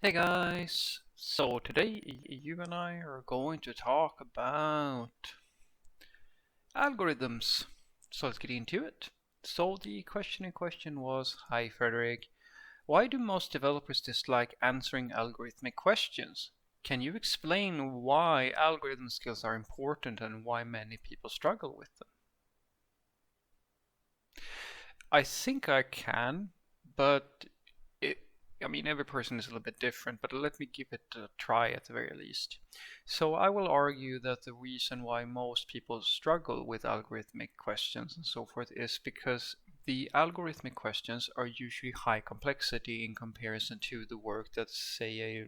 Hey guys, so today you and I are going to talk about algorithms. So let's get into it. So the question in question was, hi Frederick, why do most developers dislike answering algorithmic questions? Can you explain why algorithm skills are important and why many people struggle with them? I think I can, but it, I mean, every person is a little bit different, but let me give it a try at the very least. So I will argue that the reason why most people struggle with algorithmic questions and so forth is because the algorithmic questions are usually high complexity in comparison to the work that, say,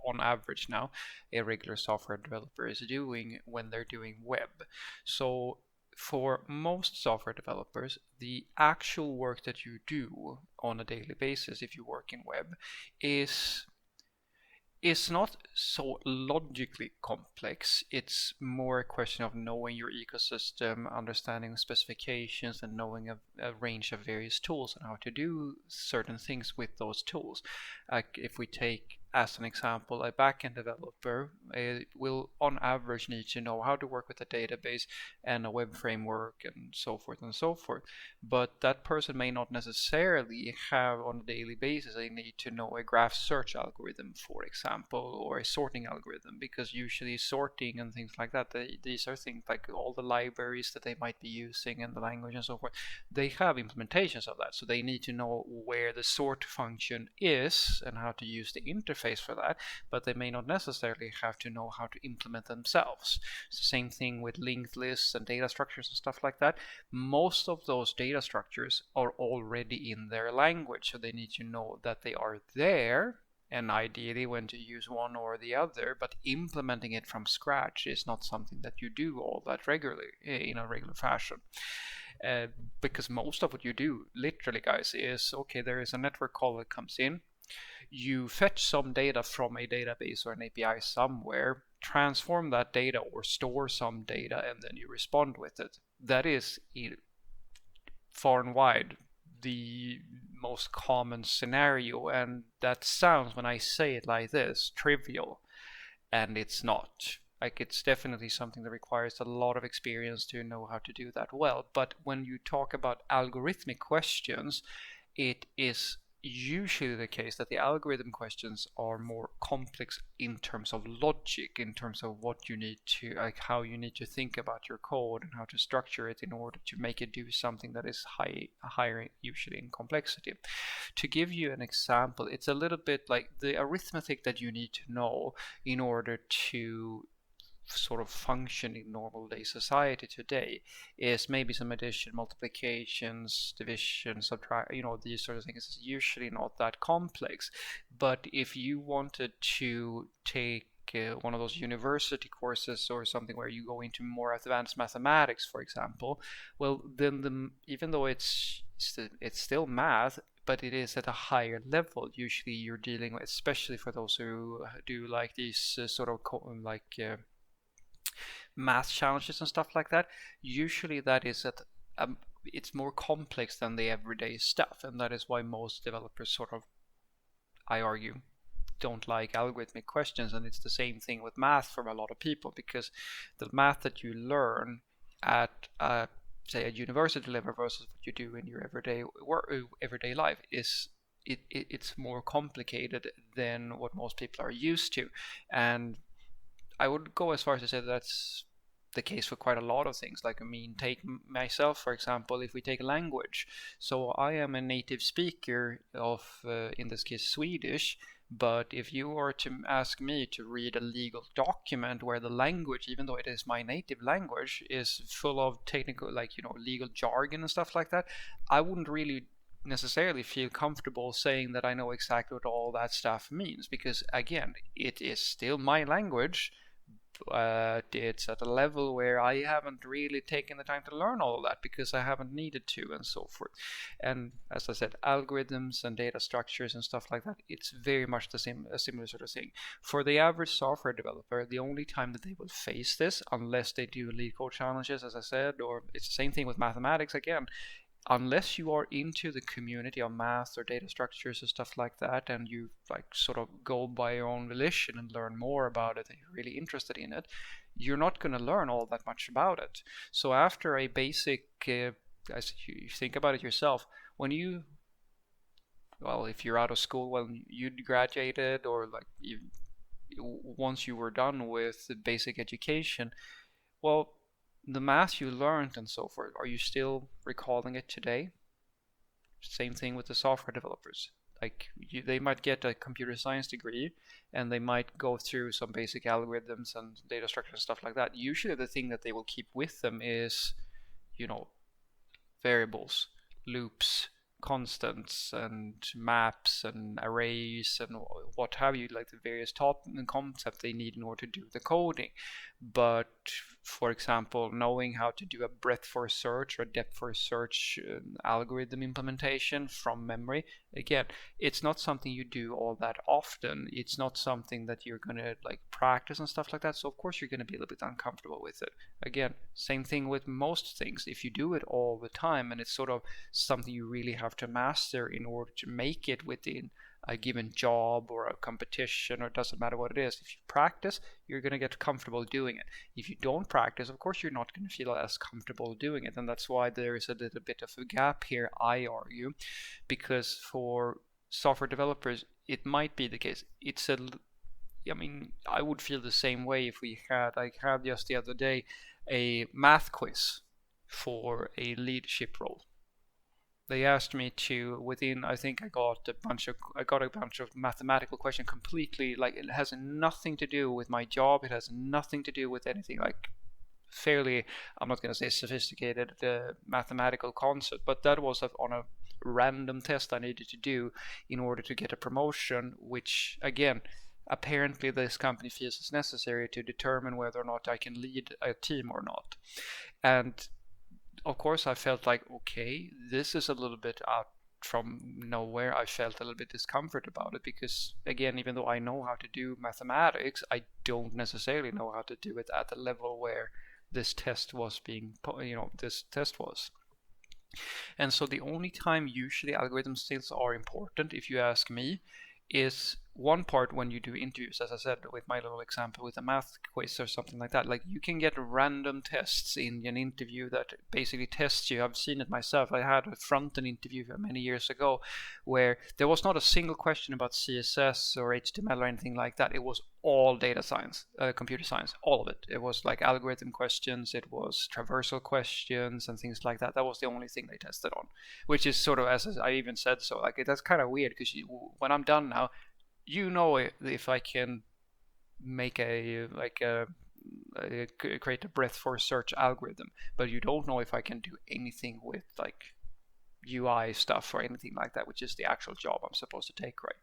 on average now, a regular software developer is doing when they're doing web. So for most software developers, the actual work that you do on a daily basis, if you work in web, is is not so logically complex. It's more a question of knowing your ecosystem, understanding specifications, and knowing a range of various tools and how to do certain things with those tools. Like if we take as an example, a backend developer will on average need to know how to work with a database and a web framework and so forth and so forth. But that person may not necessarily have on a daily basis a need to know a graph search algorithm, for example, or a sorting algorithm, because usually sorting and things like that, these are things like all the libraries that they might be using and the language and so forth, they have implementations of that. So they need to know where the sort function is and how to use the interface for that, but they may not necessarily have to know how to implement themselves. It's the same thing with linked lists and data structures and stuff like that. Most of those data structures are already in their language, so they need to know that they are there and ideally when to use one or the other, but implementing it from scratch is not something that you do all that regularly in a regular fashion. Uh, because most of what you do, literally, guys, is okay, there is a network call that comes in, you fetch some data from a database or an API somewhere, transform that data or store some data, and then you respond with it. That is far and wide the most common scenario, and that sounds, when I say it like this, trivial, and it's not. Like, it's definitely something that requires a lot of experience to know how to do that well. But when you talk about algorithmic questions, it is usually the case that the algorithm questions are more complex in terms of logic, in terms of what you need to, like how you need to think about your code and how to structure it in order to make it do something that is higher usually in complexity. To give you an example, it's a little bit like the arithmetic that you need to know in order to sort of function in normal day society today is maybe some addition, multiplications, division, subtract, these sort of things. It's usually not that complex. But if you wanted to take one of those university courses or something where you go into more advanced mathematics, for example, well, then even though it's still math, but it is at a higher level. Usually, you're dealing with, especially for those who do like these sort of math challenges and stuff like that, usually that is at it's more complex than the everyday stuff, and that is why most developers sort of, I argue, don't like algorithmic questions. And it's the same thing with math for a lot of people, because the math that you learn at say a university level versus what you do in your everyday life is it's more complicated than what most people are used to. And I would go as far as to say that's the case for quite a lot of things. Like, I mean, take myself, for example, if we take language. So I am a native speaker of, in this case, Swedish. But if you were to ask me to read a legal document where the language, even though it is my native language, is full of technical, like, legal jargon and stuff like that, I wouldn't really necessarily feel comfortable saying that I know exactly what all that stuff means, because again, it is still my language, it's at a level where I haven't really taken the time to learn all of that because I haven't needed to, and so forth. And as I said, algorithms and data structures and stuff like that, it's very much a similar sort of thing. For the average software developer, the only time that they will face this, unless they do lead code challenges, as I said, or it's the same thing with mathematics again, unless you are into the community of math or data structures and stuff like that, and you like sort of go by your own volition and learn more about it and you're really interested in it, you're not going to learn all that much about it. So after a basic, as you think about it yourself, when you, well, if you're out of school, well, you graduated, or like once you were done with the basic education, well, the math you learned and so forth, are you still recalling it today? Same thing with the software developers. Like they might get a computer science degree and they might go through some basic algorithms and data structure and stuff like that. Usually the thing that they will keep with them is, you know, variables, loops, constants, and maps and arrays and what have you, like the various top concepts they need in order to do the coding. But for example, knowing how to do a breadth first search or depth first search algorithm implementation from memory, again, it's not something you do all that often. It's not something that you're going to like practice and stuff like that. So of course you're going to be a little bit uncomfortable with it. Again, same thing with most things. If you do it all the time and it's sort of something you really have to master in order to make it within a given job or a competition, or it doesn't matter what it is, if you practice, you're going to get comfortable doing it. If you don't practice, of course you're not going to feel as comfortable doing it, and that's why there is a little bit of a gap here, I argue, because for software developers it might be the case. I mean, I would feel the same way if I had just the other day a math quiz for a leadership role. They asked me to, within, I think I got a bunch of mathematical questions, completely like it has nothing to do with my job. It has nothing to do with anything like fairly, I'm not going to say sophisticated mathematical concept, but that was on a random test I needed to do in order to get a promotion, which again, apparently this company feels is necessary to determine whether or not I can lead a team or not. And of course I felt like, okay, this is a little bit out from nowhere. I felt a little bit discomfort about it because, again, even though I know how to do mathematics, I don't necessarily know how to do it at the level where this test was this test was. And so the only time usually algorithm skills are important, if you ask me, is one part when you do interviews, as I said with my little example with a math quiz or something like that. Like you can get random tests in an interview that basically tests you. I've seen it myself. I had a front-end interview many years ago where there was not a single question about CSS or HTML or anything like that. It was all data science, computer science, all of it. It was like algorithm questions, it was traversal questions and things like that. That was the only thing they tested on, which is sort of, as I even said, so like that's kind of weird because when I'm done now, you know, if I can make create a breadth first search algorithm, but you don't know if I can do anything with like UI stuff or anything like that, which is the actual job I'm supposed to take, right?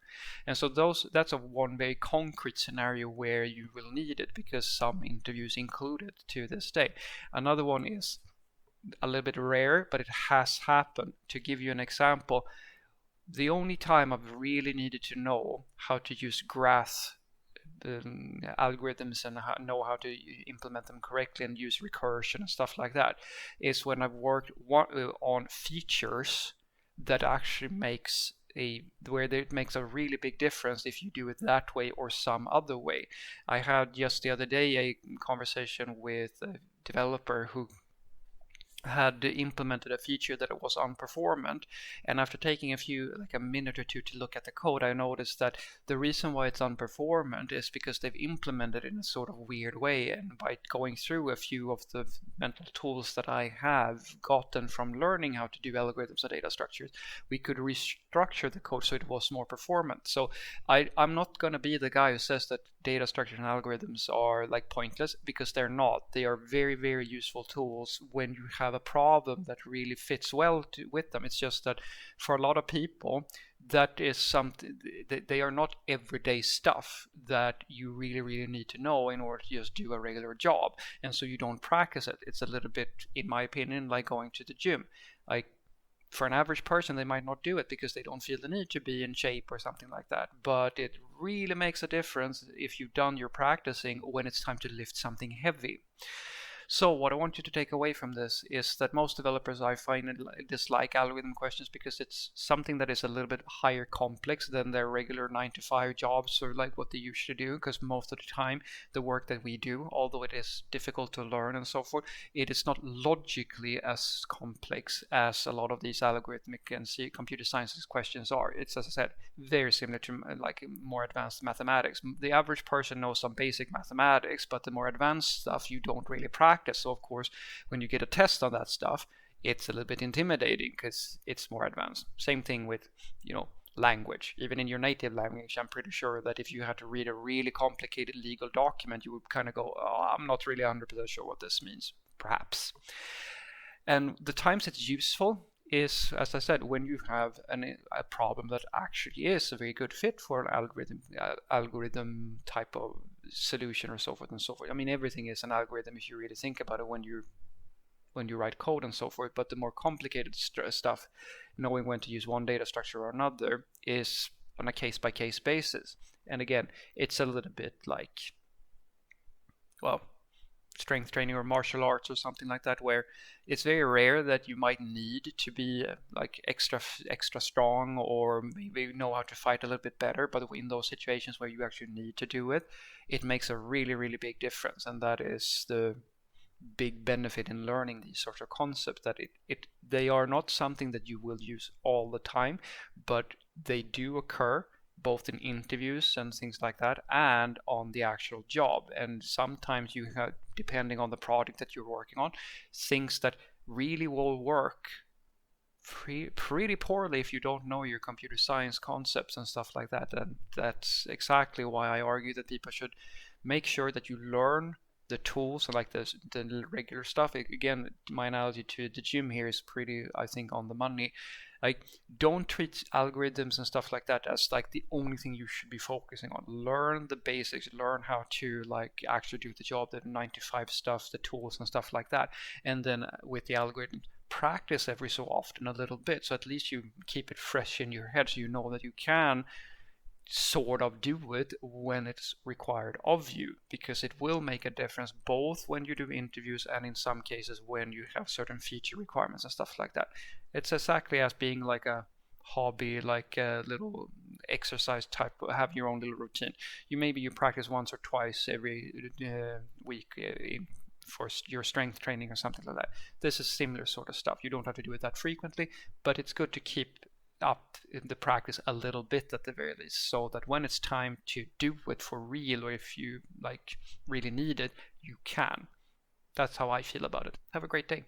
And so that's a one very concrete scenario where you will need it because some interviews include it to this day. Another one is a little bit rare, but it has happened. To give you an example, the only time I've really needed to know how to use graph algorithms and know how to implement them correctly and use recursion and stuff like that is when I've worked on features that actually makes where it makes a really big difference if you do it that way or some other way. I had just the other day a conversation with a developer who had implemented a feature that it was unperformant, and after taking a minute or two to look at the code, I noticed that the reason why it's unperformant is because they've implemented it in a sort of weird way. And by going through a few of the mental tools that I have gotten from learning how to do algorithms and data structures, we could restructure the code so it was more performant. So I'm not going to be the guy who says that data structures and algorithms are like pointless, because they're not. They are very, very useful tools when you have a problem that really fits well with them. It's just that for a lot of people, that is something, they are not everyday stuff that you really, really need to know in order to just do a regular job. And so you don't practice it. It's a little bit, in my opinion, like going to the gym. Like, for an average person, they might not do it because they don't feel the need to be in shape or something like that. But it really makes a difference if you've done your practicing when it's time to lift something heavy. So what I want you to take away from this is that most developers, I find, dislike algorithm questions because it's something that is a little bit higher complex than their regular 9 to 5 jobs or like what they usually do, because most of the time the work that we do, although it is difficult to learn and so forth, it is not logically as complex as a lot of these algorithmic and computer sciences questions are. It's, as I said, very similar to like more advanced mathematics. The average person knows some basic mathematics, but the more advanced stuff you don't really practice. So of course, when you get a test on that stuff, it's a little bit intimidating because it's more advanced. Same thing with, language. Even in your native language, I'm pretty sure that if you had to read a really complicated legal document, you would kind of go, oh, I'm not really 100% sure what this means, perhaps. And the times it's useful is, as I said, when you have a problem that actually is a very good fit for an algorithm type of solution or so forth and so forth. I mean, everything is an algorithm if you really think about it when you write code and so forth, but the more complicated stuff, knowing when to use one data structure or another, is on a case-by-case basis. And again, it's a little bit like, well, strength training or martial arts or something like that, where it's very rare that you might need to be like extra strong or maybe know how to fight a little bit better, but in those situations where you actually need to do it, it makes a really, really big difference. And that is the big benefit in learning these sorts of concepts, that they are not something that you will use all the time, but they do occur both in interviews and things like that and on the actual job. And sometimes you have, depending on the project that you're working on, things that really will work pretty poorly if you don't know your computer science concepts and stuff like that. And that's exactly why I argue that people should make sure that you learn the tools and like the regular stuff. Again, my analogy to the gym here is pretty, I think, on the money. Like, don't treat algorithms and stuff like that as like the only thing you should be focusing on. Learn the basics, learn how to like actually do the job, the 9 to 5 stuff, the tools and stuff like that. And then with the algorithm, practice every so often a little bit, so at least you keep it fresh in your head, so you know that you can sort of do it when it's required of you, because it will make a difference both when you do interviews and in some cases when you have certain feature requirements and stuff like that. It's exactly as being like a hobby, like a little exercise type, have your own little routine. You practice once or twice every week for your strength training or something like that. This is similar sort of stuff. You don't have to do it that frequently, but it's good to keep up in the practice a little bit at the very least, so that when it's time to do it for real, or if you like really need it, you can. That's how I feel about it. Have a great day.